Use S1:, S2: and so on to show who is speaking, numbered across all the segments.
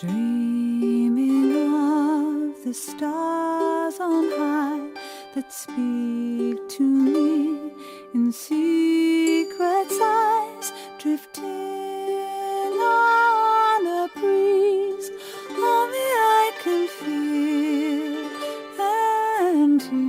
S1: Dreaming of the stars on high that speak to me in secret sighs, drifting on a breeze. Only I can feel and hear.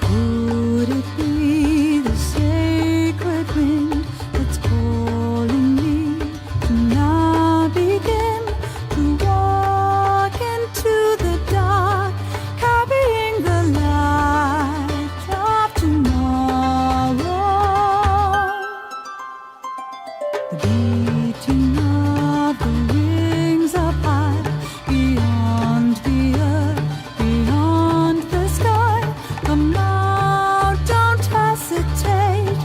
S1: Could it be the sacred wind that's calling me to now begin to walk into the dark, carrying the light of tomorrow? The beating of the wings up high, beyond the earth, beyond the sky. Come out, don't hesitate,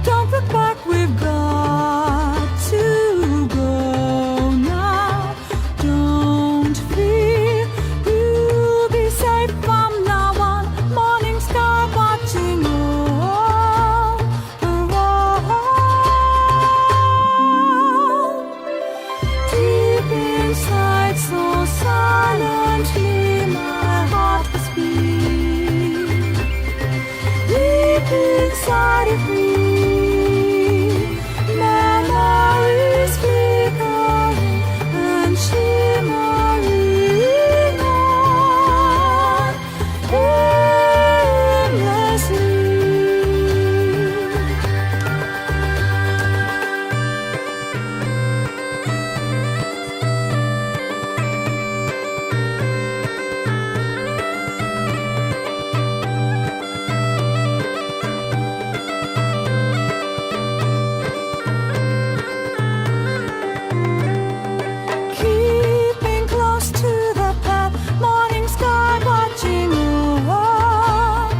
S1: don't look back, we've got to go now. Don't fear, you'll be safe from now on. Morning star watching over all. Deep inside, so silently, my heart will speak. Deep inside of me, memories flickering and shimmering on endlessly. Keeping close to the path, morning sky watching over all.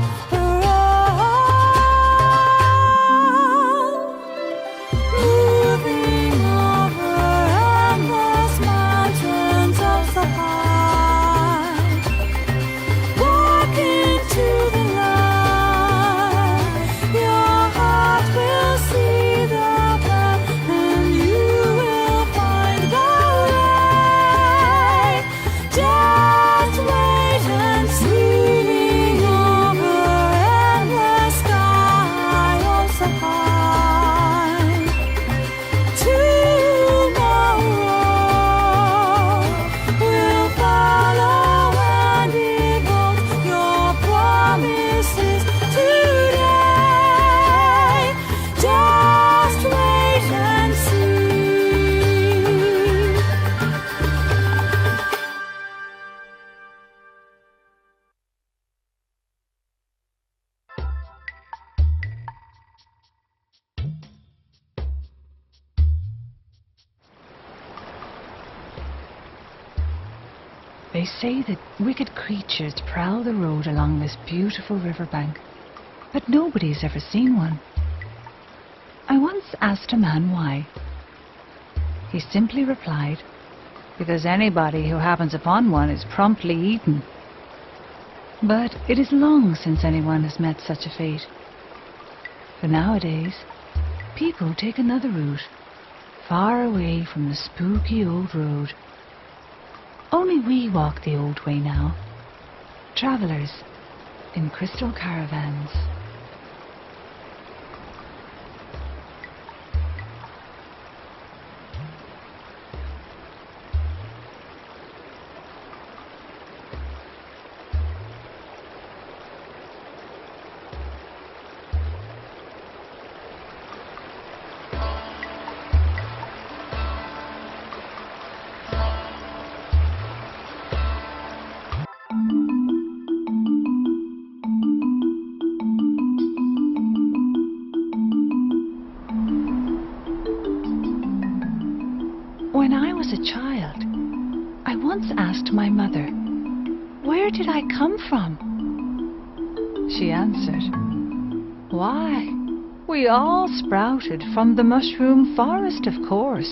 S1: Moving over endless mountains of the heart, walking to the light. Your heart will see the path, and you will find the way. Just wait and see, over endless sky also high. Tomorrow will follow and evoke your promises today. Just wait and see.
S2: They say that wicked creatures prowl the road along this beautiful riverbank, but nobody's ever seen one. I once asked a man why. He simply replied, "Because anybody who happens upon one is promptly eaten." But it is long since anyone has met such a fate. For nowadays, people take another route, far away from the spooky old road. Only we walk the old way now, travelers in crystal caravans. When I was a child, I once asked my mother, "Where did I come from?" She answered, "Why, We all sprouted from the mushroom forest, of course.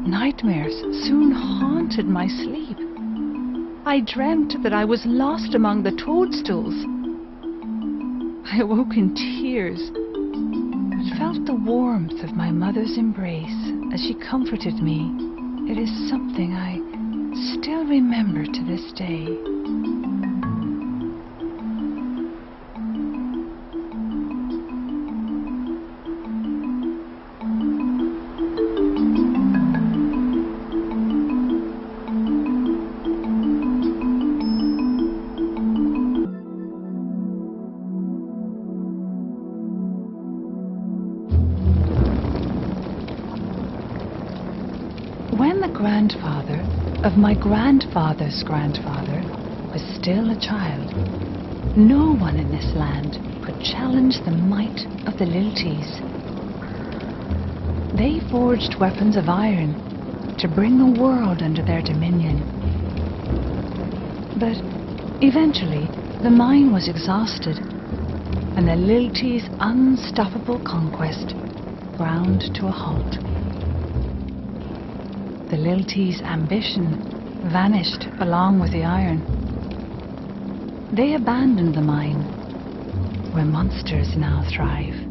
S2: Nightmares soon haunted my sleep. I dreamt that I was lost among the toadstools. I awoke in tears, but felt the warmth of my mother's embrace as she comforted me. It is something I still remember to this day. When the grandfather of my grandfather's grandfather was still a child, no one in this land could challenge the might of the Lilties. They forged weapons of iron to bring the world under their dominion. But eventually the mine was exhausted, and the Lilties' unstoppable conquest ground to a halt. The Lilties' ambition vanished along with the iron. They abandoned the mine, where monsters now thrive.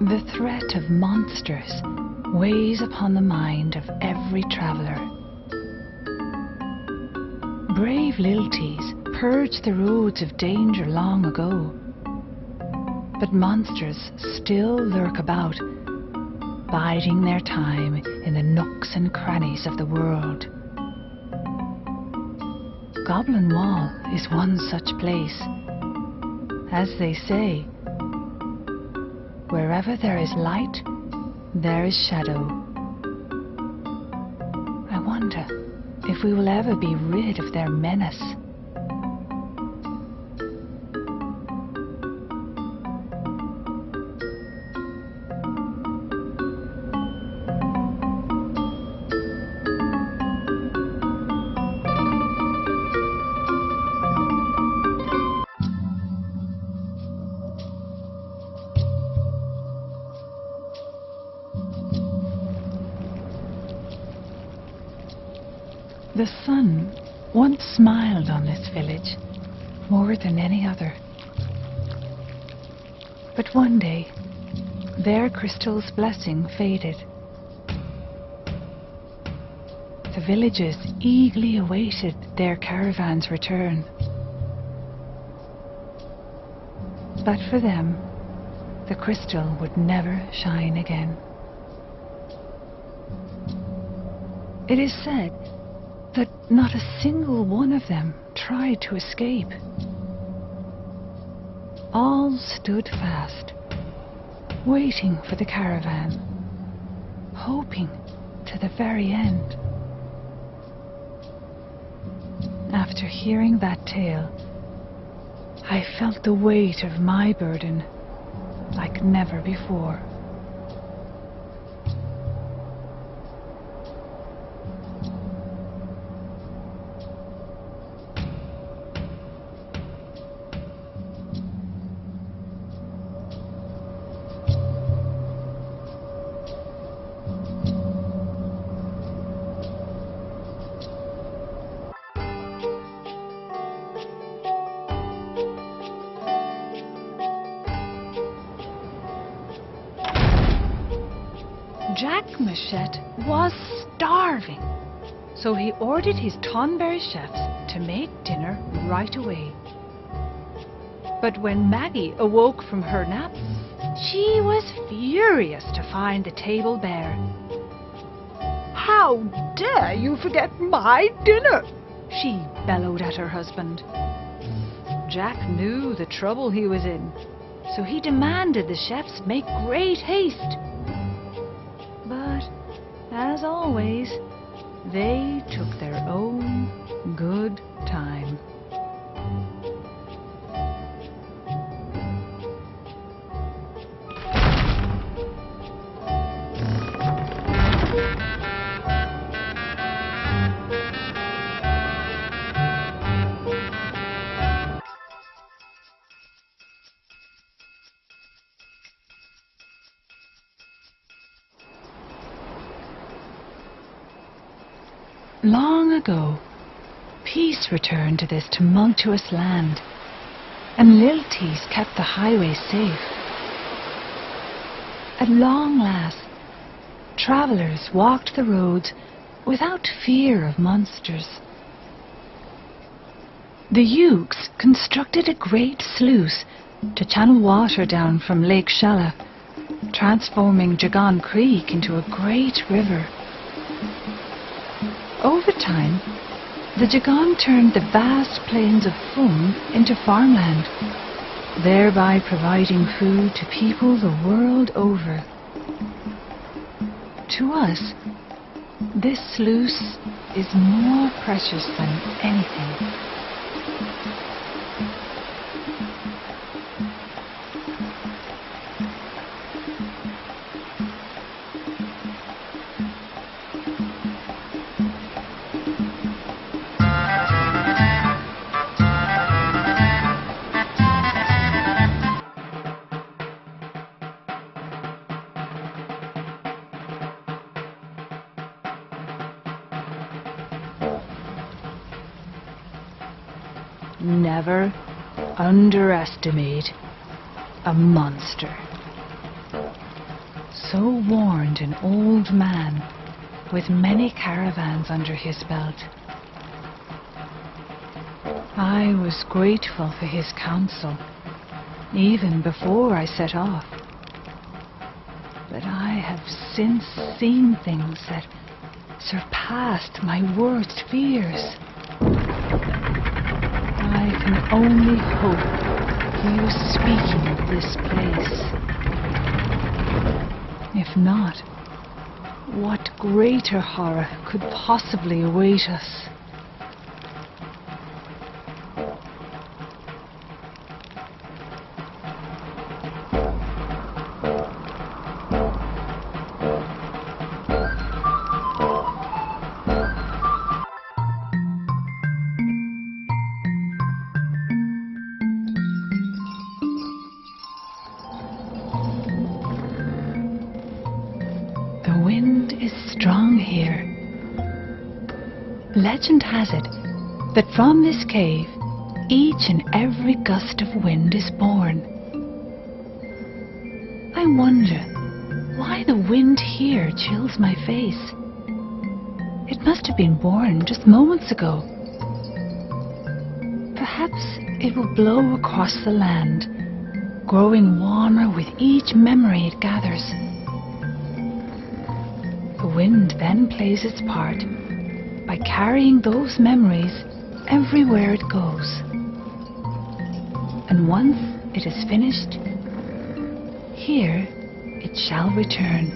S2: The threat of monsters weighs upon the mind of every traveller. Brave Lilties purged the roads of danger long ago, but monsters still lurk about, biding their time in the nooks and crannies of the world. Goblin Wall is one such place. As they say, wherever there is light, there is shadow. I wonder if we will ever be rid of their menace. The sun once smiled on this village more than any other. But one day, their crystal's blessing faded. The villagers eagerly awaited their caravan's return. But for them, the crystal would never shine again. It is said that not a single one of them tried to escape. All stood fast, waiting for the caravan, hoping to the very end. After hearing that tale, I felt the weight of my burden like never before. Jack Machette was starving, so he ordered his Tonberry chefs to make dinner right away. But when Maggie awoke from her nap, she was furious to find the table bare. "How dare you forget my dinner?" she bellowed at her husband. Jack knew the trouble he was in, so he demanded the chefs make great haste. But, as always, they took their own good time. Long ago, peace returned to this tumultuous land, and lilties kept the highway safe. At long last, travellers walked the roads without fear of monsters. The Ukes constructed a great sluice to channel water down from Lake Shalla, transforming Jagon Creek into a great river. Over time, the Jagon turned the vast plains of Fum into farmland, thereby providing food to people the world over. To us, this sluice is more precious than anything. Never underestimate a monster. So warned an old man with many caravans under his belt. I was grateful for his counsel, even before I set off. But I have since seen things that surpassed my worst fears. I can only hope he was speaking of this place. If not, what greater horror could possibly await us? The wind is strong here. Legend has it that from this cave, each and every gust of wind is born. I wonder why the wind here chills my face. It must have been born just moments ago. Perhaps it will blow across the land, growing warmer with each memory it gathers. The wind then plays its part by carrying those memories everywhere it goes. And once it is finished, here it shall return.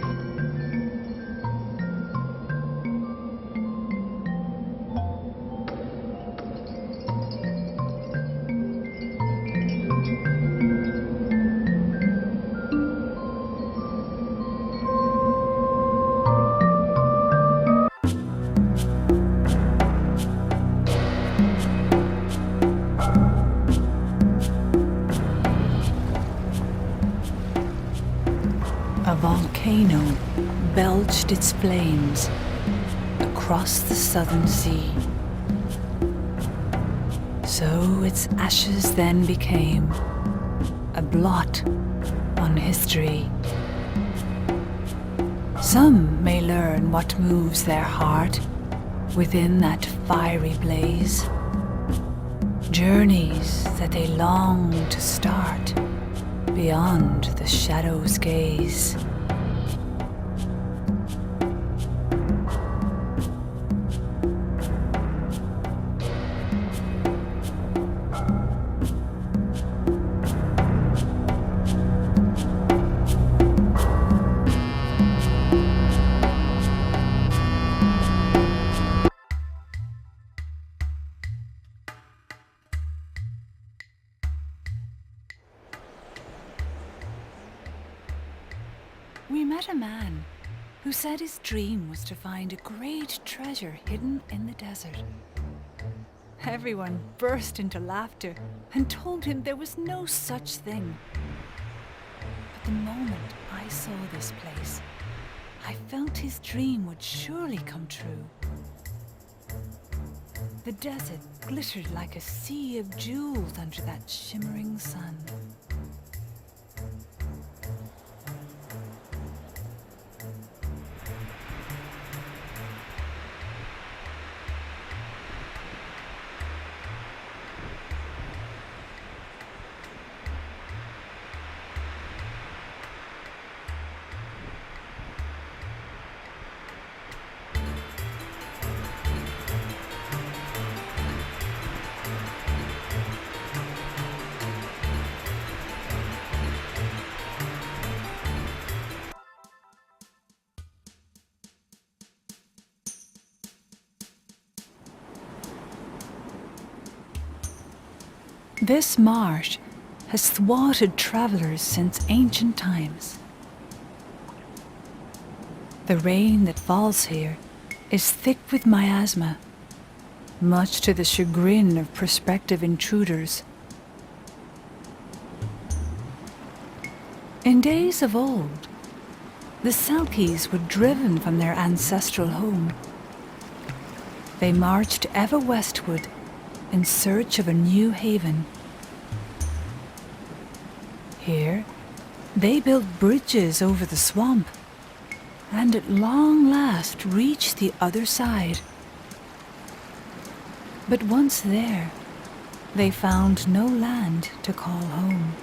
S2: A volcano belched its flames across the southern sea. So its ashes then became a blot on history. Some may learn what moves their heart within that fiery blaze, journeys that they long to start beyond the shadow's gaze. we met a man who said his dream was to find a great treasure hidden in the desert. Everyone burst into laughter and told him there was no such thing. But the moment I saw this place, I felt his dream would surely come true. The desert glittered like a sea of jewels under that shimmering sun. This marsh has thwarted travelers since ancient times. The rain that falls here is thick with miasma, much to the chagrin of prospective intruders. In days of old, the Selkies were driven from their ancestral home. They marched ever westward in search of a new haven. Here, they built bridges over the swamp, and at long last reached the other side. But once there, they found no land to call home.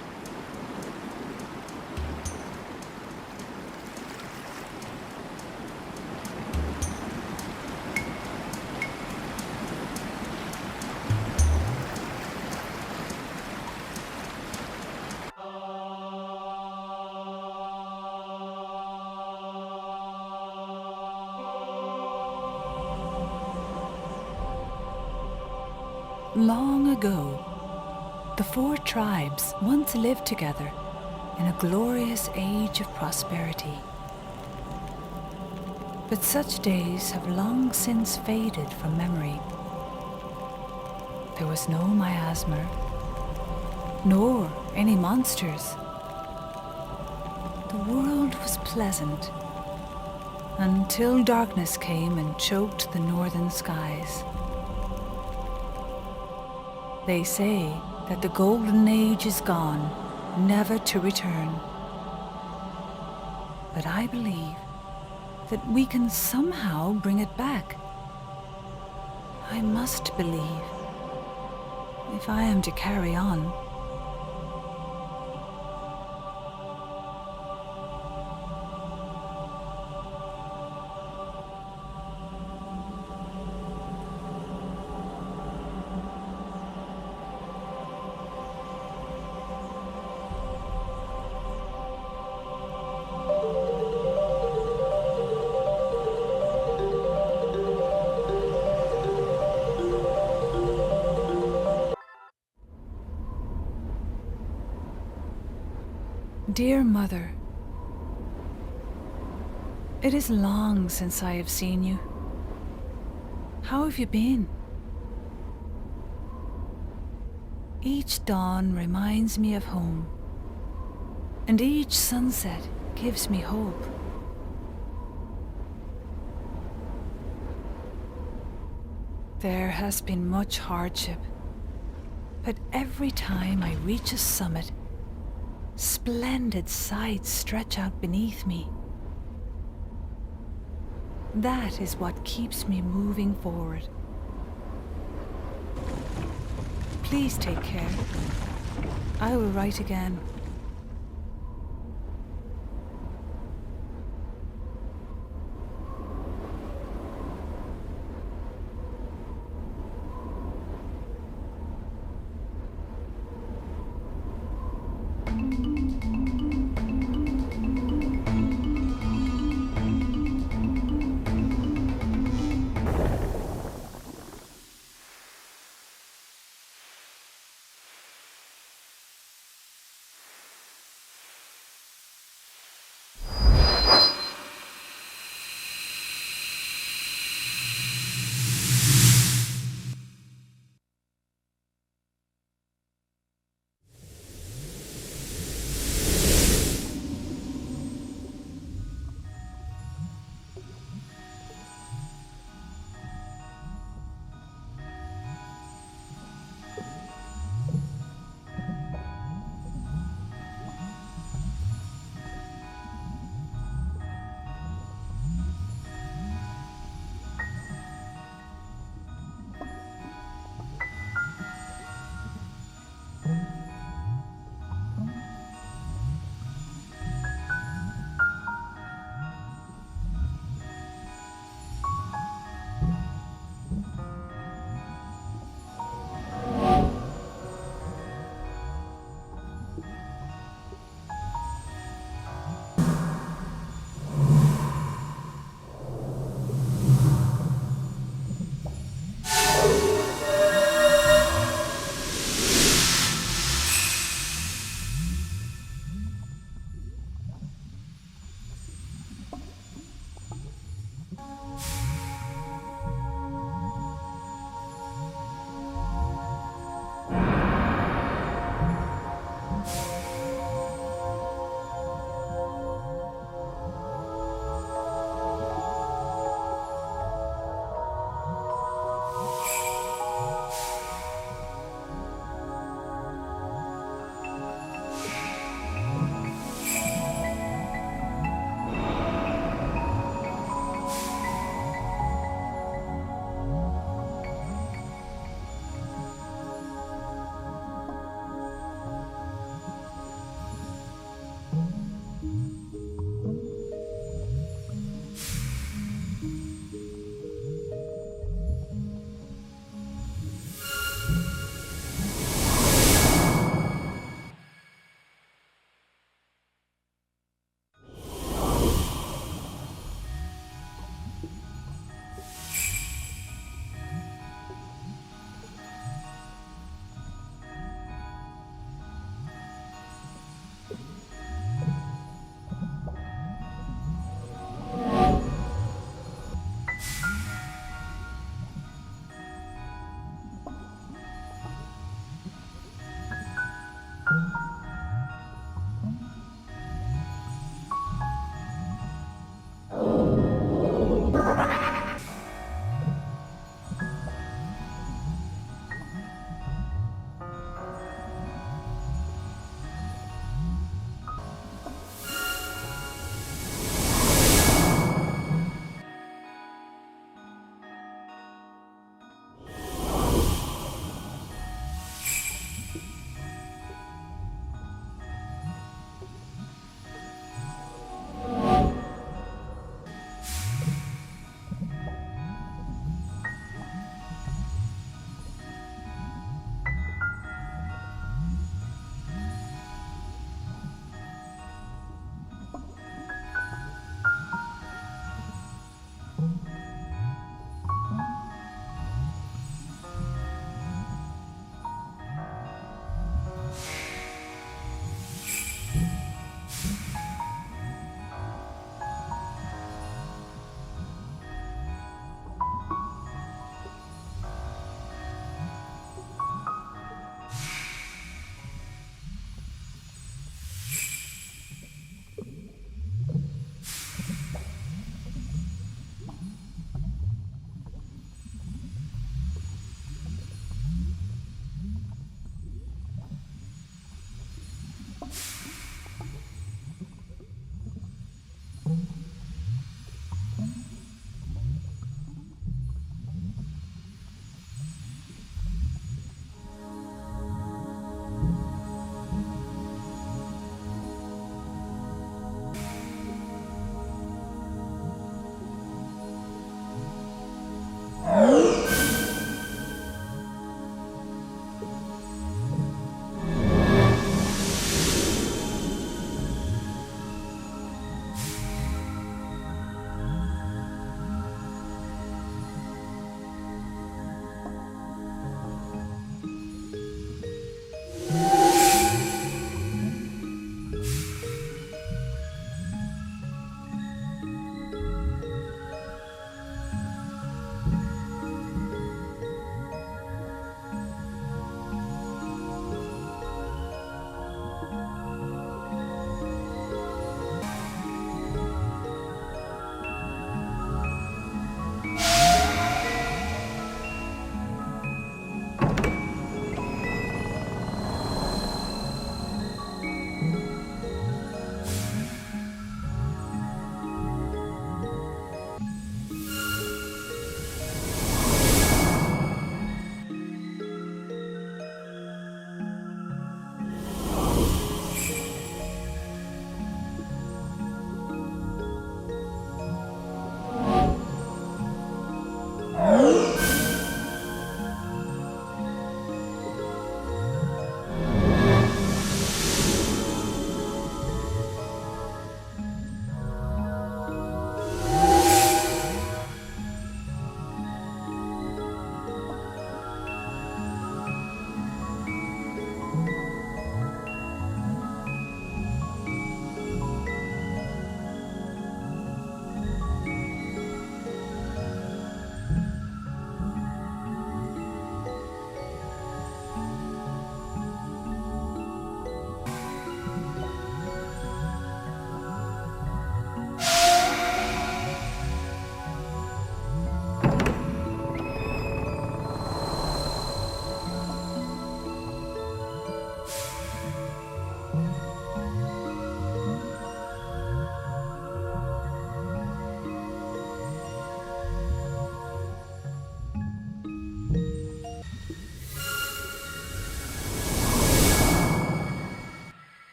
S2: Long ago, the four tribes once lived together in a glorious age of prosperity. But such days have long since faded from memory. There was no miasma, nor any monsters. The world was pleasant, until darkness came and choked the northern skies. They say that the golden age is gone, never to return. But I believe that we can somehow bring it back. I must believe, if I am to carry on. Dear Mother, it is long since I have seen you. How have you been? Each dawn reminds me of home, and each sunset gives me hope. There has been much hardship, but every time I reach a summit, splendid sights stretch out beneath me. That is what keeps me moving forward. Please take care. I will write again.